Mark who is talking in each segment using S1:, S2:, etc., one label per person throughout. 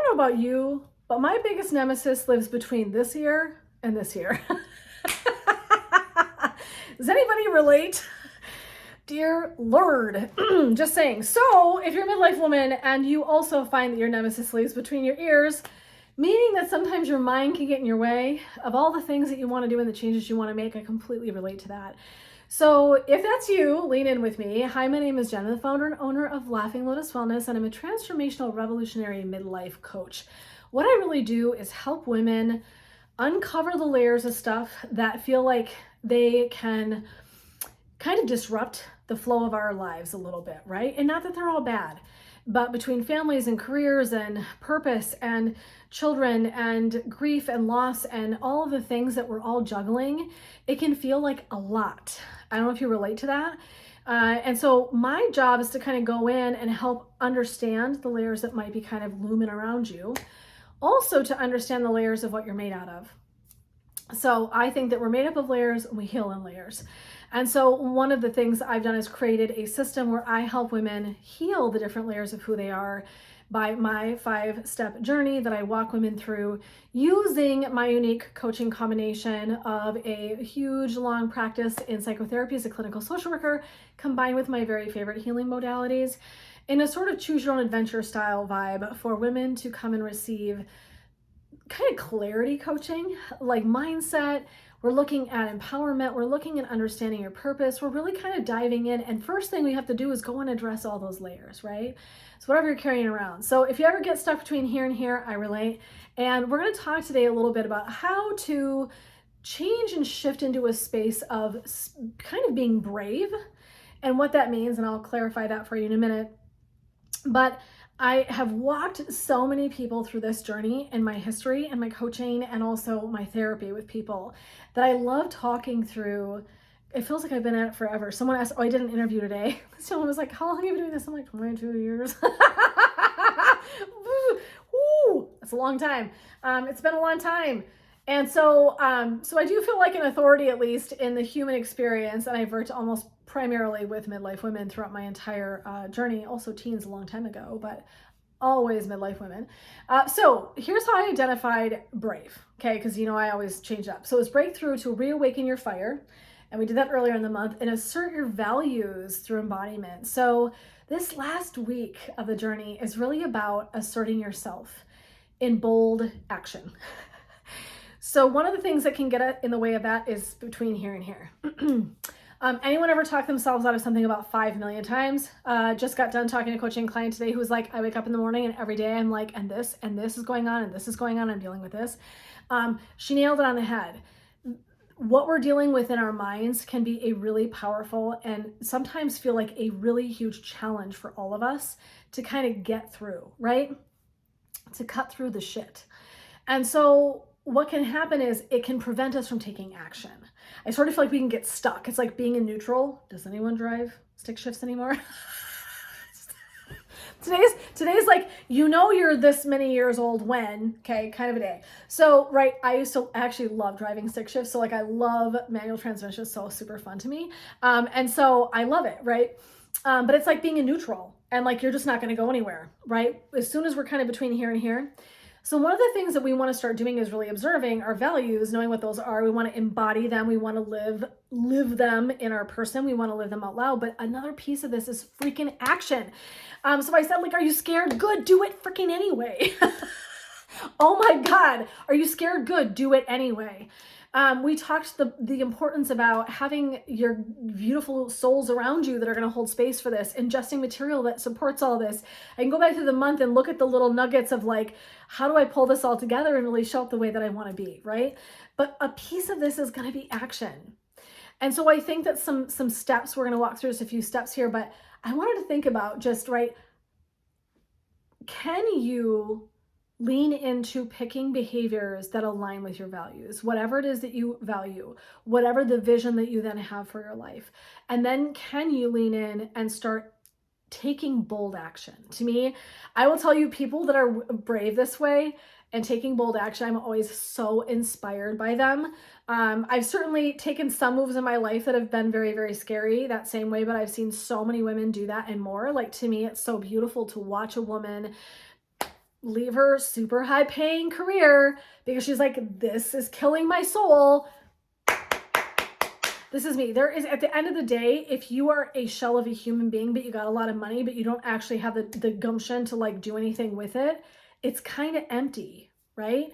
S1: don't know about you, but my biggest nemesis lives between this ear and this ear. Does anybody relate? Dear Lord, just saying. So if you're a midlife woman and you also find that your nemesis lives between your ears, meaning that sometimes your mind can get in your way of all the things that you want to do and the changes you want to make, I completely relate to that. So if that's you, lean in with me. Hi, my name is Jenna, the founder and owner of Laughing Lotus Wellness, and I'm a transformational revolutionary midlife coach. What I really do is help women uncover the layers of stuff that feel like they can kind of disrupt the flow of our lives a little bit, right? And not that they're all bad, but between families and careers and purpose and children and grief and loss and all of the things that we're all juggling, it can feel like a lot. I don't know if you relate to that. And so my job is to kind of go in and help understand the layers that might be kind of looming around you. Also to understand the layers of what you're made out of. So I think that we're made up of layers and we heal in layers. And so one of the things I've done is created a system where I help women heal the different layers of who they are by my 5-step journey that I walk women through using my unique coaching combination of a huge long practice in psychotherapy as a clinical social worker combined with my very favorite healing modalities in a sort of choose your own adventure style vibe for women to come and receive kind of clarity coaching, like mindset. We're looking at empowerment. We're looking at understanding your purpose. We're really kind of diving in. And first thing we have to do is go and address all those layers, right? So whatever you're carrying around. So if you ever get stuck between here and here, I relate. And we're going to talk today a little bit about how to change and shift into a space of kind of being brave and what that means. And I'll clarify that for you in a minute. But I have walked so many people through this journey in my history and my coaching and also my therapy with people that I love talking through. It feels like I've been at it forever. Someone asked, I did an interview today. Someone was like, how long have you been doing this? I'm like, 22 years. Woo, that's a long time. It's been a long time. And so I do feel like an authority, at least in the human experience, and I've worked almost primarily with midlife women throughout my entire journey, also teens a long time ago, but always midlife women. So here's how I identified brave, okay? Because I always change up. So it's breakthrough to reawaken your fire, and we did that earlier in the month, and assert your values through embodiment. So this last week of the journey is really about asserting yourself in bold action. So one of the things that can get in the way of that is between here and here. Anyone ever talk themselves out of something about 5 million times? Just got done talking to a coaching client today who was like, I wake up in the morning and every day I'm like, and this is going on, and this is going on, I'm dealing with this. She nailed it on the head. What we're dealing with in our minds can be a really powerful and sometimes feel like a really huge challenge for all of us to kind of get through, right? To cut through the shit. And so what can happen is it can prevent us from taking action. I sort of feel like we can get stuck. It's like being in neutral. Does anyone drive stick shifts anymore? Today's like, you're this many years old when, okay, kind of a day. So, right, I used to actually love driving stick shifts. So like I love manual transmission. It's so super fun to me. And so I love it, right? But it's like being in neutral and like, you're just not going to go anywhere, right? As soon as we're kind of between here and here. So one of the things that we want to start doing is really observing our values, knowing what those are. We want to embody them. We want to live them in our person. We want to live them out loud. But another piece of this is freaking action. So I said, like, are you scared? Good. Do it freaking anyway. Oh my God. Are you scared? Good. Do it anyway. We talked the importance about having your beautiful souls around you that are going to hold space for this, ingesting material that supports all this. I can go back through the month and look at the little nuggets of like, how do I pull this all together and really show up the way that I want to be, right? But a piece of this is going to be action. And so I think that some steps, we're going to walk through just a few steps here, but I wanted to think about just, right, can you lean into picking behaviors that align with your values, whatever it is that you value, whatever the vision that you then have for your life. And then can you lean in and start taking bold action? To me, I will tell you, people that are brave this way and taking bold action, I'm always so inspired by them. I've certainly taken some moves in my life that have been very, very scary that same way, but I've seen so many women do that and more. Like, to me, it's so beautiful to watch a woman leave her super high paying career because she's like, this is killing my soul. This is me. There is, at the end of the day, if you are a shell of a human being, but you got a lot of money, but you don't actually have the gumption to like do anything with it, it's kind of empty, right?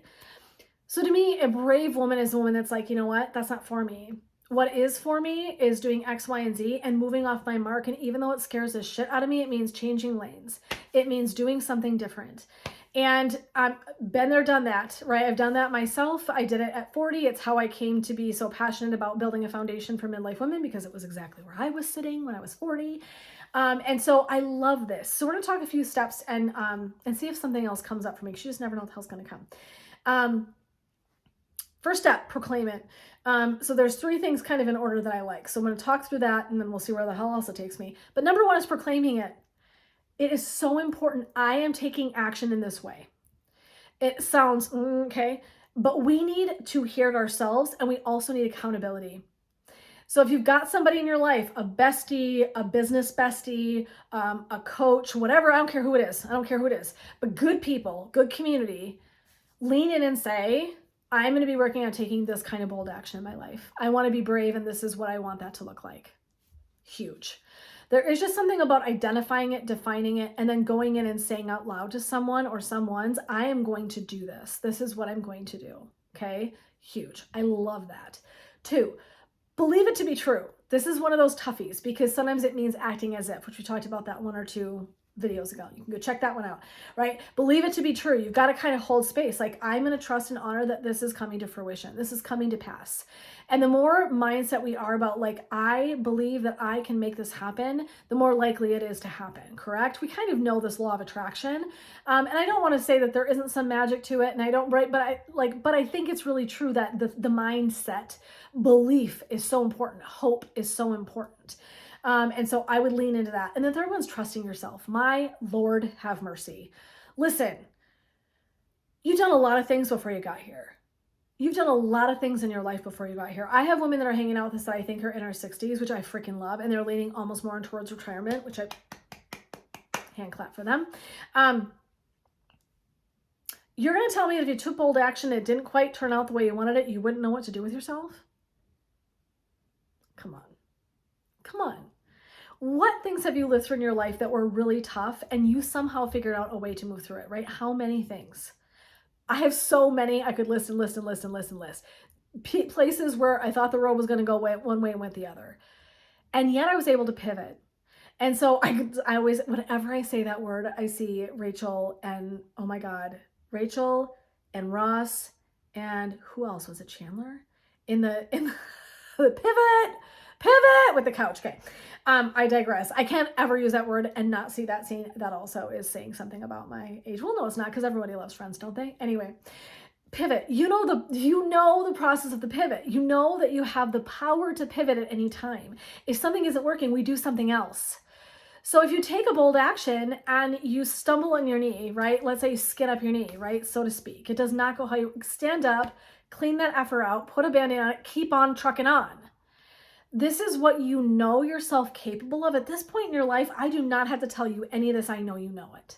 S1: So to me, a brave woman is a woman that's like, you know what? That's not for me. What is for me is doing X, Y, and Z and moving off my mark. And even though it scares the shit out of me, it means changing lanes. It means doing something different. And I've been there, done that, right? I've done that myself. I did it at 40. It's how I came to be so passionate about building a foundation for midlife women, because it was exactly where I was sitting when I was 40. And so I love this. So we're going to talk a few steps and see if something else comes up for me, because you just never know what the hell's going to come. First step, proclaim it. So there's 3 things kind of in order that I like. So I'm going to talk through that and then we'll see where the hell else it takes me. But number 1 is proclaiming it. It is so important. I am taking action in this way. It sounds okay, but we need to hear it ourselves, and we also need accountability. So if you've got somebody in your life, a bestie, a business bestie, a coach, whatever, I don't care who it is. I don't care who it is, but good people, good community, lean in and say, I'm going to be working on taking this kind of bold action in my life. I want to be brave, and this is what I want that to look like. Huge. There is just something about identifying it, defining it, and then going in and saying out loud to someone or someone's, I am going to do this. This is what I'm going to do. Okay? Huge. I love that. 2, believe it to be true. This is one of those toughies, because sometimes it means acting as if, which we talked about that 1 or 2 videos ago. You can go check that one out, right? Believe it to be true. You've got to kind of hold space. Like, I'm going to trust and honor that this is coming to fruition. This is coming to pass. And the more mindset we are about, like, I believe that I can make this happen, the more likely it is to happen, correct? We kind of know this law of attraction. And I don't want to say that there isn't some magic to it, and I don't, right? But I think it's really true that the mindset, belief is so important. Hope is so important. And so I would lean into that. And the 3rd one's trusting yourself. My Lord, have mercy. Listen, you've done a lot of things before you got here. You've done a lot of things in your life before you got here. I have women that are hanging out with us that I think are in our 60s, which I freaking love. And they're leaning almost more towards retirement, which I hand clap for them. You're going to tell me that if you took bold action, it didn't quite turn out the way you wanted it, you wouldn't know what to do with yourself? Come on. Come on. What things have you lived through in your life that were really tough and you somehow figured out a way to move through it, right? How many things? I have so many. I could list and list and list and list and list. Places where I thought the road was going to go one way and went the other. And yet I was able to pivot. And so I always, whenever I say that word, I see Rachel and, oh my God, Rachel and Ross and who else was it? Chandler? In the pivot with the couch. Okay. I digress. I can't ever use that word and not see that scene. That also is saying something about my age. Well, no, it's not, because everybody loves Friends, don't they? Anyway, pivot. You know the process of the pivot. You know that you have the power to pivot at any time. If something isn't working, we do something else. So if you take a bold action and you stumble on your knee, right? Let's say you skin up your knee, right? So to speak. It does not go how you stand up, clean that effer out, put a Band-Aid on it, keep on trucking on. This is what you know yourself capable of. At this point in your life, I do not have to tell you any of this. I know you know it.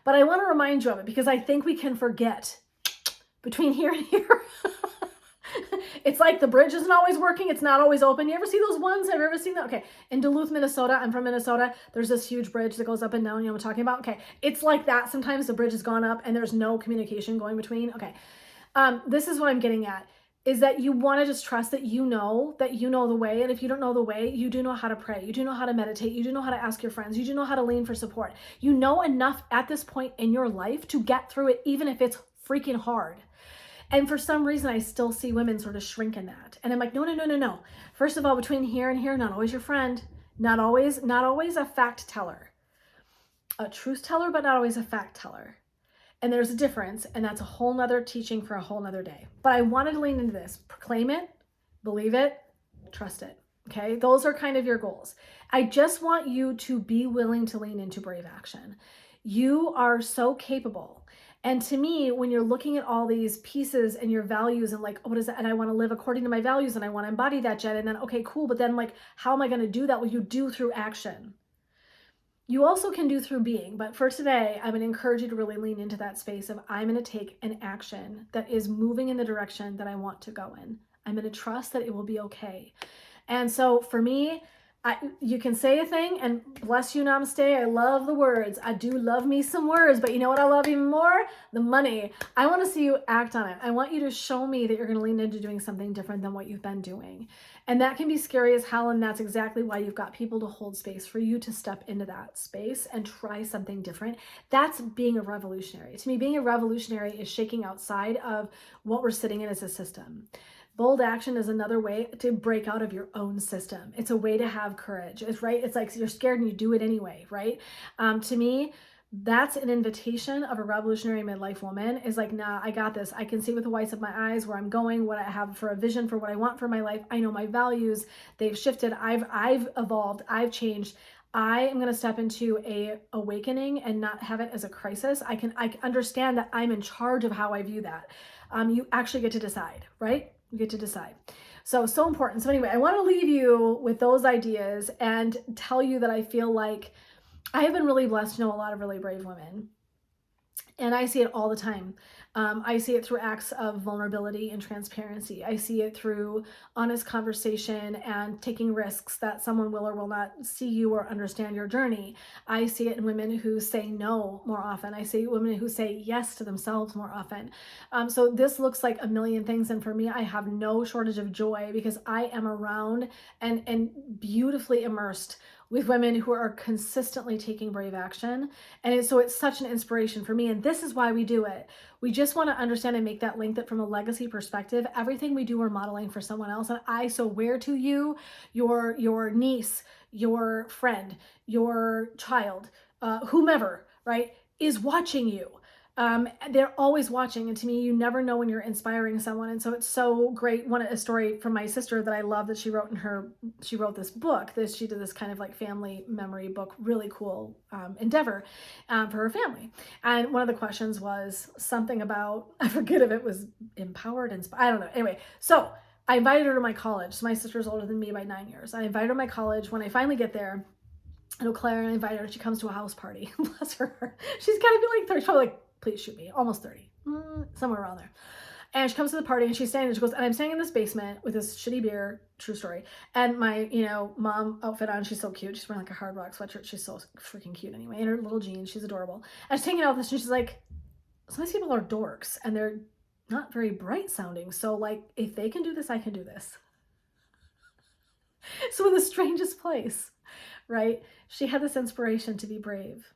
S1: But I want to remind you of it, because I think we can forget between here and here. It's like the bridge isn't always working. It's not always open. You ever see those ones? Have you ever seen that? Okay. In Duluth, Minnesota, I'm from Minnesota. There's this huge bridge that goes up and down. You know what I'm talking about? Okay. It's like that. Sometimes the bridge has gone up and there's no communication going between. Okay. This is what I'm getting at. Is that you want to just trust that you know the way. And if you don't know the way, you do know how to pray. You do know how to meditate. You do know how to ask your friends. You do know how to lean for support. You know enough at this point in your life to get through it, even if it's freaking hard. And for some reason, I still see women sort of shrink in that. And I'm like, no. First of all, between here and here, not always your friend. Not always a fact teller. A truth teller, but not always a fact teller. And there's a difference, and that's a whole nother teaching for a whole nother day. But I wanted to lean into this. Proclaim it, believe it, trust it. Okay? Those are kind of your goals. I just want you to be willing to lean into brave action. You are so capable. And to me, when you're looking at all these pieces and your values and like, oh, what is that? And I want to live according to my values and I want to embody that, Jen. And then, okay, cool. But then like, how am I going to do that? Well, you do through action. You also can do through being, but for today, I'm going to encourage you to really lean into that space of I'm going to take an action that is moving in the direction that I want to go in. I'm going to trust that it will be okay. And so for me, you can say a thing and bless you, namaste. I love the words. I do love me some words, but you know what I love even more? The money. I want to see you act on it. I want you to show me that you're going to lean into doing something different than what you've been doing. And that can be scary as hell. And that's exactly why you've got people to hold space for you to step into that space and try something different. That's being a revolutionary. To me, being a revolutionary is shaking outside of what we're sitting in as a system. Bold action is another way to break out of your own system. It's a way to have courage. It's right. It's like you're scared and you do it anyway, right? To me, that's an invitation of a revolutionary midlife woman is like, nah, I got this. I can see with the whites of my eyes where I'm going, what I have for a vision for what I want for my life. I know my values. They've shifted. I've evolved. I've changed. I am going to step into a awakening and not have it as a crisis. I understand that I'm in charge of how I view that. You actually get to decide, right? You get to decide. So important. So anyway, I want to leave you with those ideas and tell you that I feel like I have been really blessed to know a lot of really brave women. And I see it all the time. I see it through acts of vulnerability and transparency. I see it through honest conversation and taking risks that someone will or will not see you or understand your journey. I see it in women who say no more often. I see women who say yes to themselves more often. So this looks like a million things. And for me, I have no shortage of joy because I am around and beautifully immersed with women who are consistently taking brave action. And so it's such an inspiration for me. And this is why we do it. We just want to understand and make that link that from a legacy perspective, everything we do, we're modeling for someone else. And I swear to you, your niece, your friend, your child, whomever, right, is watching you. They're always watching. And to me, you never know when you're inspiring someone. And so it's so great. A story from my sister that I love that she wrote she wrote this book that she did this kind of like family memory book, really cool endeavor for her family. And one of the questions was something about, I forget if it was empowered, I don't know. Anyway, so I invited her to my college. So my sister's older than me by 9 years. I invited her to my college. When I finally get there, I know Claire, and I invited her. She comes to a house party. Bless her. She's got to be like 30, probably like, please shoot me, almost 30, somewhere around there. And she comes to the party and she's staying, and she goes, and I'm staying in this basement with this shitty beer, true story, and my, mom outfit on. She's so cute. She's wearing like a Hard Rock sweatshirt. She's so freaking cute anyway, in her little jeans. She's adorable. And she's hanging out with us, and she's like, some of these people are dorks and they're not very bright sounding. So like, if they can do this, I can do this. So in the strangest place, right? She had this inspiration to be brave.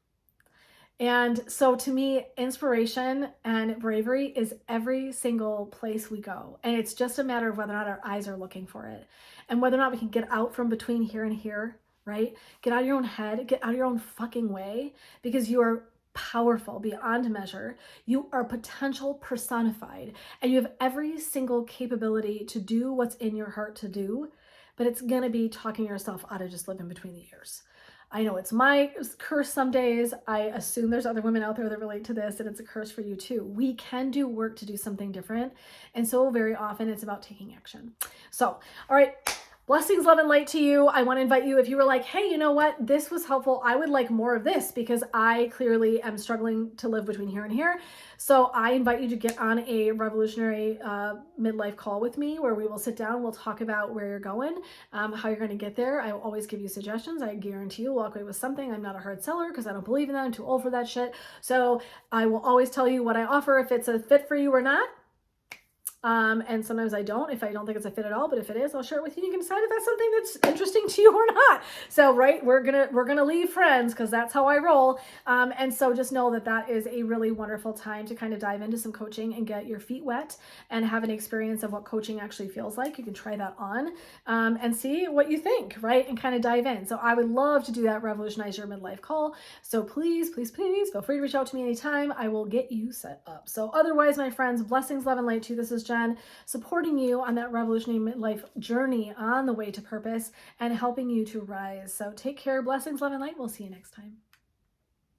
S1: And so to me, inspiration and bravery is every single place we go. And it's just a matter of whether or not our eyes are looking for it and whether or not we can get out from between here and here, right? Get out of your own head, get out of your own fucking way, because you are powerful beyond measure. You are potential personified, and you have every single capability to do what's in your heart to do, but it's going to be talking yourself out of just living between the ears. I know it's my curse some days. I assume there's other women out there that relate to this, and it's a curse for you too. We can do work to do something different. And so very often it's about taking action. So, all right. Blessings, love, and light to you. I want to invite you, if you were like, hey, you know what? This was helpful. I would like more of this because I clearly am struggling to live between here and here. So I invite you to get on a revolutionary midlife call with me where we will sit down. We'll talk about where you're going, how you're going to get there. I will always give you suggestions. I guarantee you'll walk away with something. I'm not a hard seller because I don't believe in that. I'm too old for that shit. So I will always tell you what I offer, if it's a fit for you or not. And sometimes I don't, if I don't think it's a fit at all, but if it is, I'll share it with you. You can decide if that's something that's interesting to you or not. So, right, we're gonna leave friends because that's how I roll. And so just know that that is a really wonderful time to kind of dive into some coaching and get your feet wet and have an experience of what coaching actually feels like. You can try that on, and see what you think, right? And kind of dive in. So I would love to do that Revolutionize Your Midlife call. So please, please, please feel free to reach out to me anytime. I will get you set up. So otherwise, my friends, blessings, love, and light to you. This is Jen, supporting you on that revolutionary midlife journey on the way to purpose and helping you to rise. So take care, blessings, love, and light. We'll see you next time.